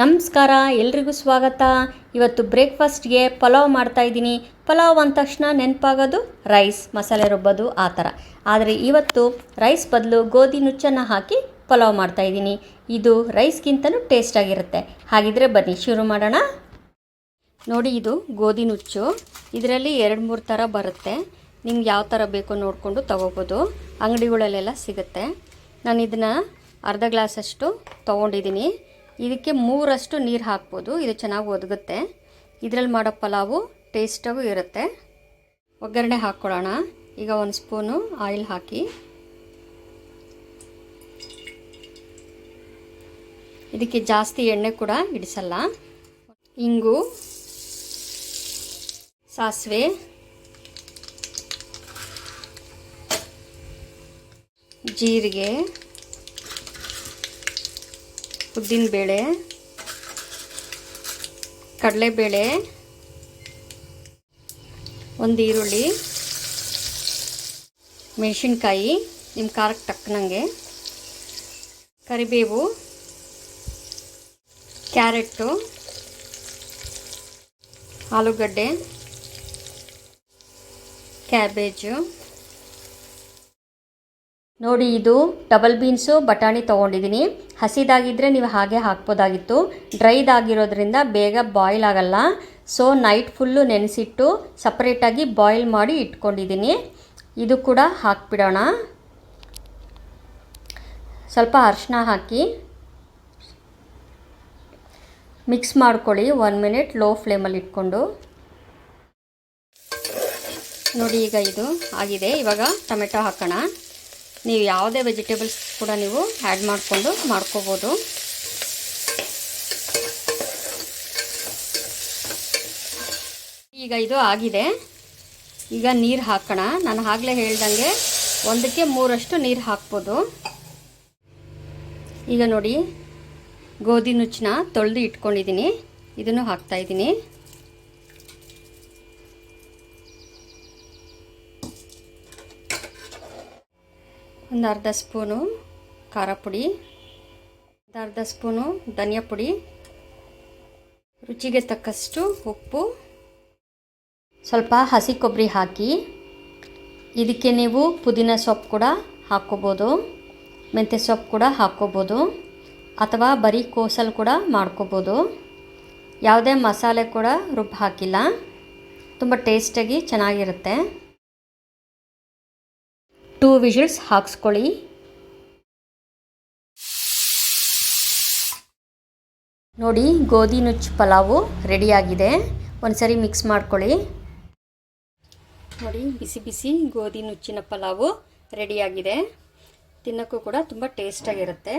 ನಮಸ್ಕಾರ, ಎಲ್ರಿಗೂ ಸ್ವಾಗತ. ಇವತ್ತು ಬ್ರೇಕ್ಫಾಸ್ಟ್ಗೆ ಪಲಾವ್ ಮಾಡ್ತಾಯಿದ್ದೀನಿ. ಪಲಾವ್ ಅಂದ ತಕ್ಷಣ ನೆನಪಾಗೋದು ರೈಸ್, ಮಸಾಲೆ ರುಬ್ಬೋದು ಆ ಥರ. ಆದರೆ ಇವತ್ತು ರೈಸ್ ಬದಲು ಗೋಧಿ ನುಚ್ಚನ್ನು ಹಾಕಿ ಪಲಾವ್ ಮಾಡ್ತಾಯಿದ್ದೀನಿ. ಇದು ರೈಸ್ಗಿಂತಲೂ ಟೇಸ್ಟಾಗಿರುತ್ತೆ. ಹಾಗಿದ್ರೆ ಬನ್ನಿ ಶುರು ಮಾಡೋಣ. ನೋಡಿ, ಇದು ಗೋಧಿ ನುಚ್ಚು. ಇದರಲ್ಲಿ 2-3 ಥರ ಬರುತ್ತೆ. ನಿಮ್ಗೆ ಯಾವ ಥರ ಬೇಕೋ ನೋಡಿಕೊಂಡು ತೊಗೋಬೋದು. ಅಂಗಡಿಗಳಲ್ಲೆಲ್ಲ ಸಿಗುತ್ತೆ. ನಾನು ಇದನ್ನು ಅರ್ಧ ಗ್ಲಾಸಷ್ಟು ತೊಗೊಂಡಿದ್ದೀನಿ. ಇದಕ್ಕೆ 3 ನೀರು ಹಾಕ್ಬೋದು. ಇದು ಚೆನ್ನಾಗಿ ಒದಗುತ್ತೆ. ಇದರಲ್ಲಿ ಮಾಡೋ ಪಲಾವು ಟೇಸ್ಟಾಗೂ ಇರುತ್ತೆ. ಒಗ್ಗರಣೆ ಹಾಕ್ಕೊಳ್ಳೋಣ. ಈಗ 1 ಸ್ಪೂನು ಆಯಿಲ್ ಹಾಕಿ, ಇದಕ್ಕೆ ಜಾಸ್ತಿ ಎಣ್ಣೆ ಕೂಡ ಇಡಿಸಲ್ಲ. ಇಂಗು, ಸಾಸಿವೆ, ಜೀರಿಗೆ, ಉದ್ದಿನಬೇಳೆ, ಕಡಲೆಬೇಳೆ, 1 ಈರುಳ್ಳಿ, ಮೆಣಸಿನ್ಕಾಯಿ ನಿಮ್ಮ ಖಾರಕ್ಕೆ ತಕ್ಕನಂಗೆ, ಕರಿಬೇವು, ಕ್ಯಾರೆಟು, ಆಲೂಗಡ್ಡೆ, ಕ್ಯಾಬೇಜು. ನೋಡಿ, ಇದು ಡಬಲ್ ಬೀನ್ಸು ಬಟಾಣಿ ತೊಗೊಂಡಿದ್ದೀನಿ. ಹಸಿದಾಗಿದ್ದರೆ ನೀವು ಹಾಗೆ ಹಾಕ್ಬೋದಾಗಿತ್ತು. ಡ್ರೈದಾಗಿರೋದ್ರಿಂದ ಬೇಗ ಬಾಯ್ಲ್ ಆಗಲ್ಲ. ಸೊ ನೈಟ್ ಫುಲ್ಲು ನೆನೆಸಿಟ್ಟು ಸಪ್ರೇಟಾಗಿ ಬಾಯ್ಲ್ ಮಾಡಿ ಇಟ್ಕೊಂಡಿದ್ದೀನಿ. ಇದು ಕೂಡ ಹಾಕ್ಬಿಡೋಣ. ಸ್ವಲ್ಪ ಅರಿಶಿನ ಹಾಕಿ ಮಿಕ್ಸ್ ಮಾಡ್ಕೊಳ್ಳಿ. 1 ಮಿನಿಟ್ ಲೋ ಫ್ಲೇಮಲ್ಲಿ ಇಟ್ಕೊಂಡು. ನೋಡಿ, ಈಗ ಇದು ಆಗಿದೆ. ಇವಾಗ ಟೊಮೆಟೊ ಹಾಕೋಣ. ನೀವು ಯಾವುದೇ ವೆಜಿಟೇಬಲ್ಸ್ ಕೂಡ ನೀವು ಆ್ಯಡ್ ಮಾಡಿಕೊಂಡು ಮಾಡ್ಕೋಬೋದು. ಈಗ ಇದು ಆಗಿದೆ. ಈಗ ನೀರು ಹಾಕೋಣ. ನಾನು ಆಗಲೇ ಹೇಳ್ದಂಗೆ 1ಕ್ಕೆ 3 ನೀರು ಹಾಕ್ಬೋದು. ಈಗ ನೋಡಿ, ಗೋಧಿ ನುಚ್ಚನ್ನ ತೊಳೆದು ಇಟ್ಕೊಂಡಿದ್ದೀನಿ. ಇದನ್ನು ಹಾಕ್ತಾಯಿದ್ದೀನಿ. ಒಂದು ಅರ್ಧ ಸ್ಪೂನು ಖಾರ ಪುಡಿ, ಅರ್ಧ ಸ್ಪೂನು ಧನಿಯಾ ಪುಡಿ, ರುಚಿಗೆ ತಕ್ಕಷ್ಟು ಉಪ್ಪು, ಸ್ವಲ್ಪ ಹಸಿ ಕೊಬ್ಬರಿ ಹಾಕಿ. ಇದಕ್ಕೆ ನೀವು ಪುದೀನ ಸೊಪ್ಪು ಕೂಡ ಹಾಕ್ಕೋಬೋದು, ಮೆಂತ್ಯ ಸೊಪ್ಪು ಕೂಡ ಹಾಕ್ಕೋಬೋದು, ಅಥವಾ ಬರೀ ಕೋಸಲ್ಲಿ ಕೂಡ ಮಾಡ್ಕೋಬೋದು. ಯಾವುದೇ ಮಸಾಲೆ ಕೂಡ ರುಬ್ಬಿ ಹಾಕಿಲ್ಲ. ತುಂಬ ಟೇಸ್ಟಾಗಿ ಚೆನ್ನಾಗಿರುತ್ತೆ. 2 ವಿಷಲ್ಸ್ ಹಾಕ್ಸ್ಕೊಳ್ಳಿ. ನೋಡಿ, ಗೋಧಿ ನುಚ್ಚು ಪಲಾವು ರೆಡಿಯಾಗಿದೆ. ಒಂದ್ಸರಿ ಮಿಕ್ಸ್ ಮಾಡ್ಕೊಳ್ಳಿ. ನೋಡಿ, ಬಿಸಿ ಬಿಸಿ ಗೋಧಿ ನುಚ್ಚಿನ ಪಲಾವು ರೆಡಿಯಾಗಿದೆ. ತಿನ್ನೋಕ್ಕೂ ಕೂಡ ತುಂಬ ಟೇಸ್ಟಾಗಿರುತ್ತೆ.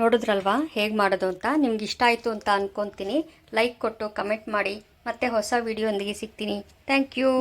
ನೋಡಿದ್ರಲ್ವಾ ಹೇಗೆ ಮಾಡೋದು ಅಂತ. ನಿಮ್ಗೆ ಇಷ್ಟ ಆಯಿತು ಅಂತ ಅಂದ್ಕೊತೀನಿ. ಲೈಕ್ ಕೊಟ್ಟು ಕಮೆಂಟ್ ಮಾಡಿ. ಮತ್ತೆ ಹೊಸ ವಿಡಿಯೋ ಒಂದಿಗೆ ಸಿಗ್ತೀನಿ. Thank you.